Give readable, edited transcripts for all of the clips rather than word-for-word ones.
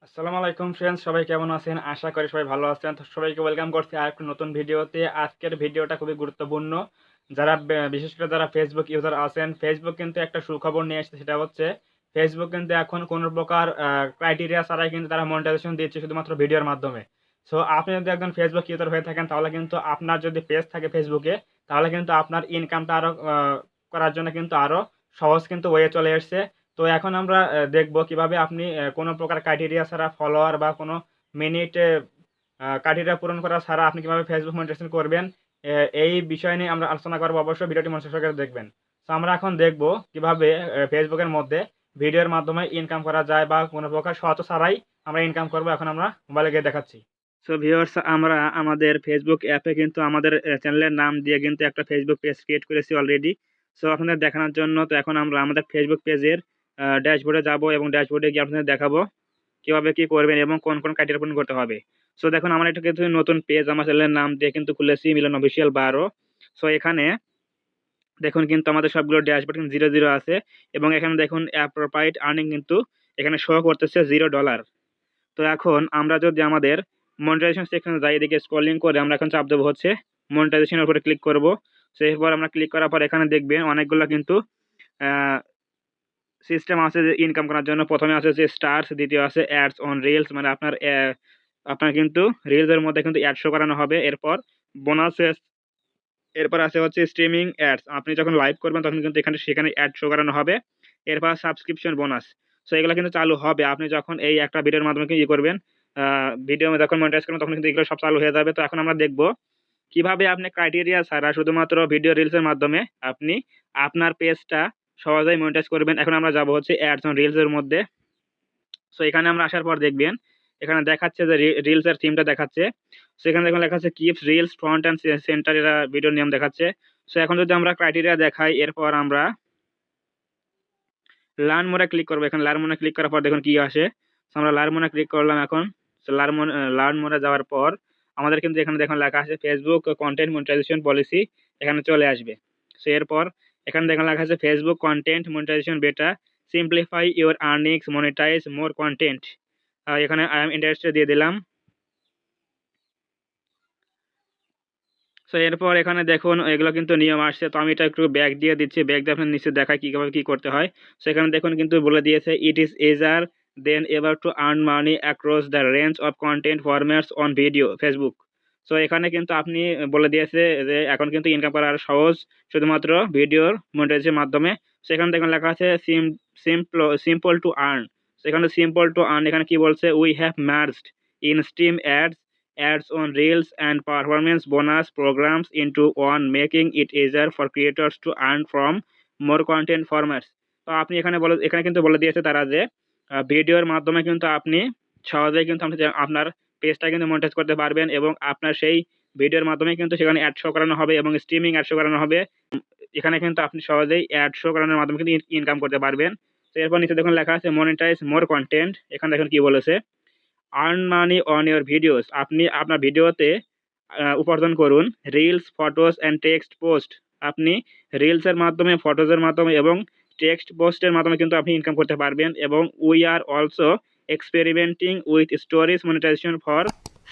আসসালামু আলাইকুম ফ্রেন্ডস, সবাই কেমন আছেন? আশা করি সবাই ভালো আছেন। তো সবাইকে ওয়েলকাম করছি আরেকটা নতুন ভিডিওতে। আজকের ভিডিওটা খুবই গুরুত্বপূর্ণ। যারা বিশেষ করে যারা ফেসবুক ইউজার আছেন, ফেসবুক কিন্তু একটা সুখবর নিয়ে এসেছে। সেটা হচ্ছে ফেসবুক কিন্তু এখন কোনো প্রকার ক্রাইটেরিয়া ছাড়াই কিন্তু তারা মনিটাইজেশন দিচ্ছে শুধুমাত্র ভিডিওর মাধ্যমে। সো আপনি যদি একজন ফেসবুক ইউজার হয়ে থাকেন, তাহলে কিন্তু আপনার যদি পেজ থাকে ফেসবুকে, তাহলে কিন্তু আপনার ইনকামটা আরো করার জন্য কিন্তু আরো সহজ কিন্তু ওয়ে চলে এসছে। তো এখন আমরা দেখব কিভাবে আপনি কোনো প্রকার ক্রাইটেরিয়া ছাড়া ফলোয়ার বা কোনো মিনিট ক্রাইটেরিয়া পূরণ করা ছাড়া আপনি কিভাবে ফেসবুক মনিটাইজেশন করবেন। এই বিষয় নিয়ে আমরা আলোচনা করব। অবশ্যই ভিডিওটি মনোযোগ সহকারে দেখবেন। তো আমরা এখন দেখব কিভাবে ফেসবুকের মধ্যে ভিডিওর মাধ্যমে ইনকাম করা যায় বা কোনো প্রকার শর্ত ছাড়াই আমরা ইনকাম করব। এখন আমরা মোবাইলে গিয়ে দেখাচ্ছি। সো ভিউয়ার্স, আমরা আমাদের ফেসবুক অ্যাপে কিন্তু আমাদের চ্যানেলের নাম দিয়ে কিন্তু একটা ফেসবুক পেজ ক্রিয়েট করেছি অলরেডি। সো আপনাদের দেখানোর জন্য তো এখন আমরা আমাদের ফেসবুক পেজের ড্যাশবোর্ডে যাব এবং ড্যাশবোর্ডে গিয়ে আপনাদের দেখাবো কিভাবে কি করবেন এবং কোন কোন ক্রাইটেরিয়া পূরণ করতে হবে। সো দেখুন, আমরা এটা কিন্তু নতুন পেজ আমার চ্যানেলের নাম দিয়ে কিন্তু খুলেছি, মিলন অফিসিয়াল 12। সো এখানে দেখুন কিন্তু আমাদের সবগুলো ড্যাশবোর্ড কিন্তু 0 আছে এবং এখানে দেখুন অ্যাপ্রোপ্রাইট আর্নিং কিন্তু এখানে শো করতেছে $0। তো এখন আমরা যদি আমাদের মনিটাইজেশন সেকশনে যাই, এদিকে স্ক্রলিং করে আমরা এখন চাপ দেবো হচ্ছে মনিটাইজেশনের উপরে ক্লিক করব। সো এরপর আমরা ক্লিক করার পর এখানে দেখবেন অনেকগুলো কিন্তু সিস্টেম আছে যে ইনকাম করার জন্য। প্রথমে আছে যে স্টারস, দ্বিতীয় আছে অ্যাডস অন রিলস, মানে আপনার আপনার কিন্তু রিলসের মধ্যে কিন্তু অ্যাড শো করানো হবে। এরপর বোনাসেস, এরপর আছে হচ্ছে স্ট্রিমিং অ্যাডস, আপনি যখন লাইভ করবেন তখন কিন্তু সেখানে অ্যাড শো করানো হবে। এরপর সাবস্ক্রিপশন বোনাস। সো এগুলো কিন্তু চালু হবে আপনি যখন এই একটা ভিডিওর মাধ্যমে কি করবেন, ভিডিও যখন মনিটাইজ করবেন তখন কিন্তু এগুলো সব চালু হয়ে যাবে। তো এখন আমরা দেখব কিভাবে আপনি ক্রাইটেরিয়া ছাড়া শুধুমাত্র ভিডিও রিলসের মাধ্যমে আপনি আপনার পেজটা সহজেই মনিটাইজ করবেন। এখন আমরা যাব হচ্ছে অ্যাডস অন রিলস এর মধ্যে। সো এখানে আমরা আসার পর দেখবেন এখানে দেখাচ্ছে যে রিলস এর থিমটা দেখাচ্ছে। সো এখানে দেখুন লেখা আছে keeps reels front and centre, এরা ভিডিও নিয়ম দেখাচ্ছে। সো এখন যদি আমরা ক্রাইটেরিয়া দেখাই, এরপর আমরা লার্ন মোরে ক্লিক করবো। এখানে লার্ন মোরে ক্লিক করার পর দেখুন কি আসে। সো আমরা লার্ন মোরে ক্লিক করলাম এখন। সো লার্ন মোরে যাওয়ার পর আমাদের কিন্তু এখানে দেখুন লেখা আছে ফেসবুক কন্টেন্ট মনিটাইজেশন পলিসি, এখানে চলে আসবে। সো এরপর এখানে দেখুন লেখা আছে Facebook content monetisation beta, simplify your earnings, monetise more content. এখানে আই এম ইন্টারেস্টেড দিয়ে দিলাম। সো এরপর এখানে দেখুন এগুলো কিন্তু নিয়ম আসছে। তো আমি এটা একটু ব্যাক দিয়ে দিচ্ছি, ব্যাক দিয়ে আপনার নিচে দেখায় কীভাবে কী করতে হয়। সো এখানে দেখুন কিন্তু বলে দিয়েছে it is easier than ever to earn money across the range of content formats on video Facebook. So এখানে কিন্তু আপনি বলে দিয়েছে যে এখন কিন্তু ইনকাম করা আরো সহজ শুধুমাত্র ভিডিওর মনিটাইজের মাধ্যমে। সেখানে দেখুন লেখা আছে সিম্পল টু আর্ন। সেখানে সিম্পল টু আর্ন এখানে কি বলছে, we have merged in stream ads, ads on reels and performance bonus programs into one, making it easier for creators to earn from more content formats. তো আপনি এখানে কিন্তু বলে দিয়েছে তারা যে ভিডিওর মাধ্যমে কিন্তু আপনি সহজেই কিন্তু আপনার পেজটা কিন্তু মনিটাইজ করতে পারবেন এবং আপনার সেই ভিডিওর মাধ্যমে কিন্তু সেখানে অ্যাড শো করানো হবে এবং স্ট্রিমিং অ্যাড শো করানো হবে। এখানে কিন্তু আপনি সহজেই অ্যাড শো করানোর মাধ্যমে কিন্তু ইনকাম করতে পারবেন। তো এরপর নিচে দেখুন লেখা আছে মনিটাইজ মোর কন্টেন্ট, এখানে দেখুন কি বলেছে, earn money on your videos, আপনি আপনার ভিডিওতে উপার্জন করুন। Reels, photos and text post, আপনি রিলসের মাধ্যমে, ফটোজের মাধ্যমে এবং টেক্সট পোস্টের মাধ্যমে কিন্তু আপনি ইনকাম করতে পারবেন। এবং we are also experimenting with stories monetisation for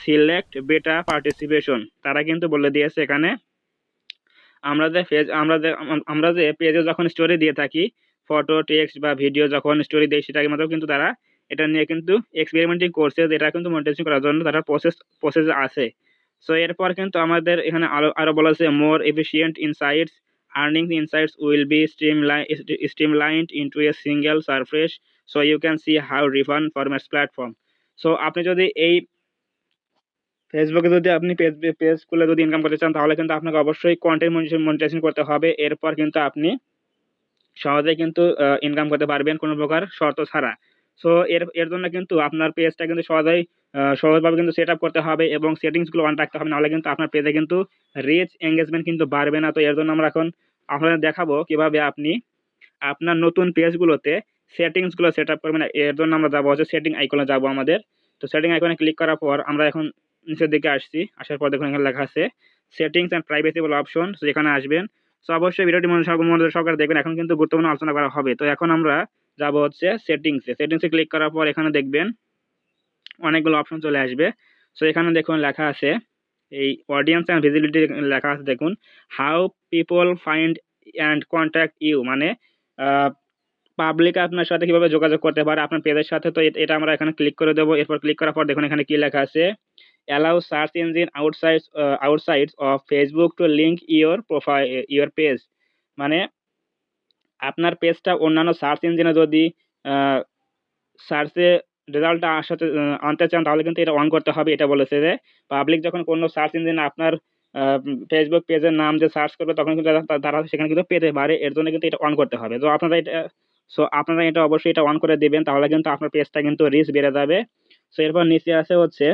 select beta participation. তারা কিন্তু বলে দিয়েছে এখানে আমরা যে পেজে যখন স্টোরি দিয়ে থাকি, ফটো, টেক্সট বা ভিডিও যখন স্টোরি দেই, সেটার মধ্যেও কিন্তু তারা এটা নিয়ে কিন্তু এক্সপেরিমেন্টিং করছে, যে এটা কিন্তু মনিটাইজেশন করার জন্য তারা প্রসেস আছে। সো এরপর কিন্তু আমাদের এখানে আরো বলা আছে more efficient insights, earning insights will be streamlined into a single surface, so you can see how refund formats platform. So আপনি যদি এই ফেসবুকে যদি আপনি পেজ খুলে যদি ইনকাম করতে চান, তাহলে কিন্তু আপনাকে অবশ্যই কন্টেন্ট মনিটাইজেশন করতে হবে। এরপর কিন্তু আপনি সহজেই কিন্তু ইনকাম করতে পারবেন কোনো প্রকার শর্ত ছাড়া। সো এর এর জন্য কিন্তু আপনার পেজটা কিন্তু সহজভাবে কিন্তু সেট আপ করতে হবে এবং সেটিংসগুলো অন রাখতে হবে, নাহলে কিন্তু আপনার পেজে কিন্তু রিচ এঙ্গেজমেন্ট কিন্তু বাড়বে না। তো এর জন্য আমরা এখন আপনাদের দেখাবো কিভাবে আপনি আপনার নতুন পেজগুলোতে সেটিংসগুলো সেট আপ করবেন। এর জন্য আমরা যাবো হচ্ছে সেটিং আইকনে যাবো আমাদের। তো সেটিং আইকনে ক্লিক করার পর আমরা এখন নিচের দিকে আসছি। আসার পর দেখুন এখানে লেখা আছে সেটিংস অ্যান্ড প্রাইভেসি বলে অপশন, যেখানে আসবেন। সো অবশ্যই ভিডিওটি মনোযোগ সহকারে দেখবেন, এখন কিন্তু গুরুত্বপূর্ণ আলোচনা করা হবে। তো এখন আমরা যাবো হচ্ছে সেটিংসে ক্লিক করার পর এখানে দেখবেন অনেকগুলো অপশন চলে আসবে। সো এখানে দেখুন লেখা আছে এই অডিয়েন্স অ্যান্ড ভিজিবিলিটি লেখা আছে দেখুন, how people find and contact you, মানে পাবলিক আপনার সাথে কিভাবে যোগাযোগ করতে পারে আপনার পেজের সাথে। তো এটা আমরা এখানে ক্লিক করে দেবো। এরপর ক্লিক করার পর দেখুন এখানে কি লেখা আছে, allow search engine আউটসাইডস of Facebook two link your page, মানে আপনার পেজটা অন্যান্য সার্চ ইঞ্জিনে যদি সার্চে রেজাল্টটা আনতে চান তাহলে কিন্তু এটা অন করতে হবে। এটা বলেছে যে পাবলিক যখন কোনো সার্চ ইঞ্জিনে আপনার ফেসবুক পেজের নাম যে সার্চ করবে তখন কিন্তু তারা সেখানে কিন্তু পেতে পারে, এর জন্য কিন্তু এটা অন করতে হবে। তো আপনারা এটা অবশ্যই এটা অন করে দিবেন, তাহলে কিন্তু আপনার পেজটা কিন্তু রিচ বেড়ে যাবে। সো এরপর নিচে আছে হচ্ছে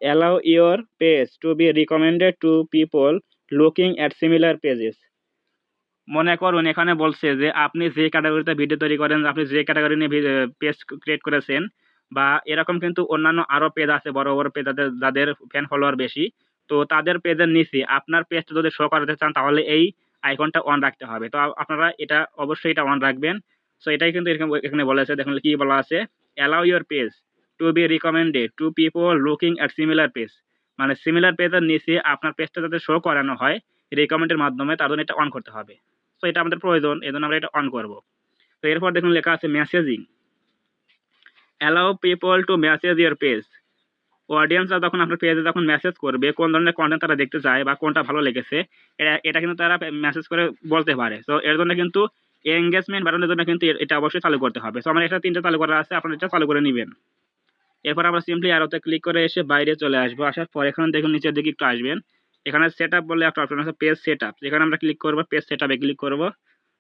allow your page to be recommended to people looking at similar pages. মনে করুন এখানে বলছে যে আপনি যে ক্যাটাগরিতে ভিডিও তৈরি করেন, আপনি যে ক্যাটাগরি নিয়ে পেজ ক্রিয়েট করেছেন, বা এরকম কিন্তু অন্যান্য আরও পেজ আছে, বড় বড় পেজ যাদের ফ্যান ফলোয়ার বেশি, তো তাদের পেজের নিচে আপনার পেজটা যদি শো করাতে চান তাহলে এই আইকনটা অন রাখতে হবে। তো আপনারা এটা অবশ্যই এটা অন রাখবেন। সো এটাই কিন্তু এখানে বলেছে, দেখুন কি বলা আছে, allow your page to be recommended to people looking at similar page, মানে সিমিলার পেজের নিচে আপনার পেজটা যাতে শো করানো হয় রিকমেন্ডের মাধ্যমে, তার জন্য এটা অন করতে হবে। সো এটা আমাদের প্রয়োজন, এই জন্য আমরা এটা অন করব। তো এরপর দেখুন লেখা আছে messaging, allow people to message your page, অডিয়েন্সরা যখন আপনার পেজে যখন মেসেজ করবে কোন ধরনের কন্টেন্ট তারা দেখতে চায় বা কোনটা ভালো লেগেছে, এটা কিন্তু তারা মেসেজ করে বলতে পারে। তো এর জন্য কিন্তু এঙ্গেজমেন্ট বাড়ানোর জন্য কিন্তু এটা অবশ্যই চালু করতে হবে। তো আমার এটা 3টা চালু করা আছে, আপনারা এটা চালু করে নেবেন। এরপর আমরা সিম্পলি অ্যারোতে ক্লিক করে এসে বাইরে চলে আসবো। আসার পর এখানে দেখুন নিচের দিকে একটু আসবেন, এখানে সেট আপ বলে একটা অপশন আছে, পেজ সেট আপ, যেখানে আমরা ক্লিক করবো, পেজ সেট আপে ক্লিক করবো।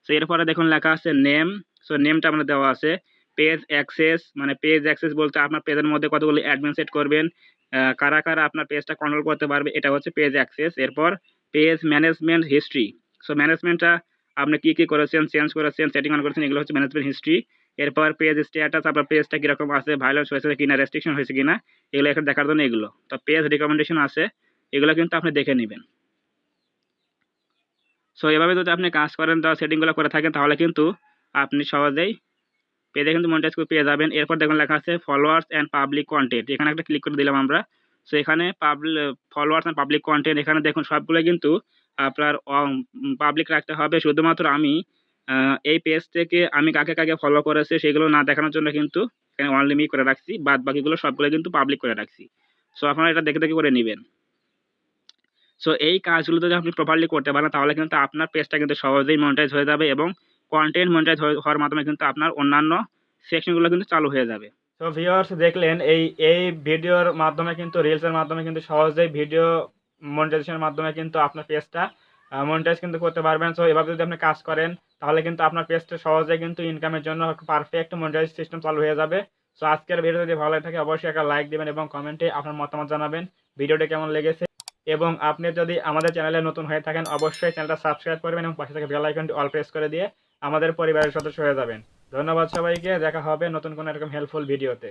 সো এরপরে দেখুন লেখা আছে নেম। সো নেমটা আমরা দেওয়া আছে পেজ অ্যাক্সেস, মানে পেজ অ্যাক্সেস বলতে আপনার পেজের মধ্যে কতগুলো অ্যাডমিন সেট করবেন, কারা কারা আপনার পেজটা কন্ট্রোল করতে পারবে, এটা হচ্ছে পেজ অ্যাক্সেস। এরপর পেজ ম্যানেজমেন্ট হিস্ট্রি, সো ম্যানেজমেন্টটা আপনি কি কি করেছেন, চেঞ্জ করেছেন, সেটিং অন করেছেন, এগুলো হচ্ছে ম্যানেজমেন্ট হিস্ট্রি। এরপর পেজ স্ট্যাটাস, আপনার পেজটা কীরকম আছে, ভায়োলেন্স হয়েছে কিনা, রেস্ট্রিকশন হয়েছে কিনা, এগুলো এখানে দেখার জন্য এগুলো। তো পেজ রিকমেন্ডেশন আছে, এগুলো কিন্তু আপনি দেখে নেবেন। সো এভাবে যদি আপনি কাজ করেন, তাহলে সেটিংগুলো করে থাকেন, তাহলে কিন্তু আপনি সহজেই পেজে কিন্তু মনিটাইজ করে পেয়ে যাবেন। এরপর দেখুন লেখা আছে ফলোয়ার্স অ্যান্ড পাবলিক কন্টেন্ট, এখানে একটা ক্লিক করে দিলাম আমরা। সো এখানে ফলোয়ার্স অ্যান্ড পাবলিক কন্টেন্ট, এখানে দেখুন সবগুলো কিন্তু আপনার পাবলিক রাখতে হবে। শুধুমাত্র আমি এই পেজ থেকে আমি কাকে কাকে ফলো করেছে সেগুলো না দেখানোর জন্য কিন্তু এখানে অনলি মি করে রাখছি, বাদ বাকিগুলো সবগুলো কিন্তু পাবলিক করে রাখছি। সো আপনারা এটা দেখে দেখে করে নেবেন। সো এই কাজগুলো যদি আপনি প্রপারলি করতে পারেন তাহলে কিন্তু আপনার পেজটা কিন্তু সহজেই মনিটাইজ হয়ে যাবে, এবং কন্টেন্ট মনিটাইজ হওয়ার মাধ্যমে কিন্তু আপনার অন্যান্য সেকশনগুলো কিন্তু চালু হয়ে যাবে। তো ভিউয়ার্স দেখলেন এই ভিডিওর মাধ্যমে কিন্তু রিলসের মাধ্যমে কিন্তু সহজেই ভিডিও মনিটাইজেশনের মাধ্যমে কিন্তু আপনার পেজটা মনিটাইজ কিন্তু করতে পারবেন। সো এভাবে যদি আপনি কাজ করেন তাহলে কিন্তু আপনার পেজটা সহজেই কিন্তু ইনকামের জন্য পারফেক্ট মনিটাইজ সিস্টেম চালু হয়ে যাবে। সো আজকের ভিডিও যদি ভালো লাগে থাকে অবশ্যই একটা লাইক দিবেন এবং কমেন্টে আপনার মতামত জানাবেন ভিডিওটি কেমন লেগেছে, এবং আপনি যদি আমাদের চ্যানেলে নতুন হয়ে থাকেন অবশ্যই চ্যানেলটা সাবস্ক্রাইব করবেন এবং পাশে থেকে বেল আইকনটি অল প্রেস করে দিয়ে আমাদের পরিবারের সদস্য হয়ে যাবেন। ধন্যবাদ সবাইকে, দেখা হবে নতুন কোনো এরকম হেল্পফুল ভিডিওতে।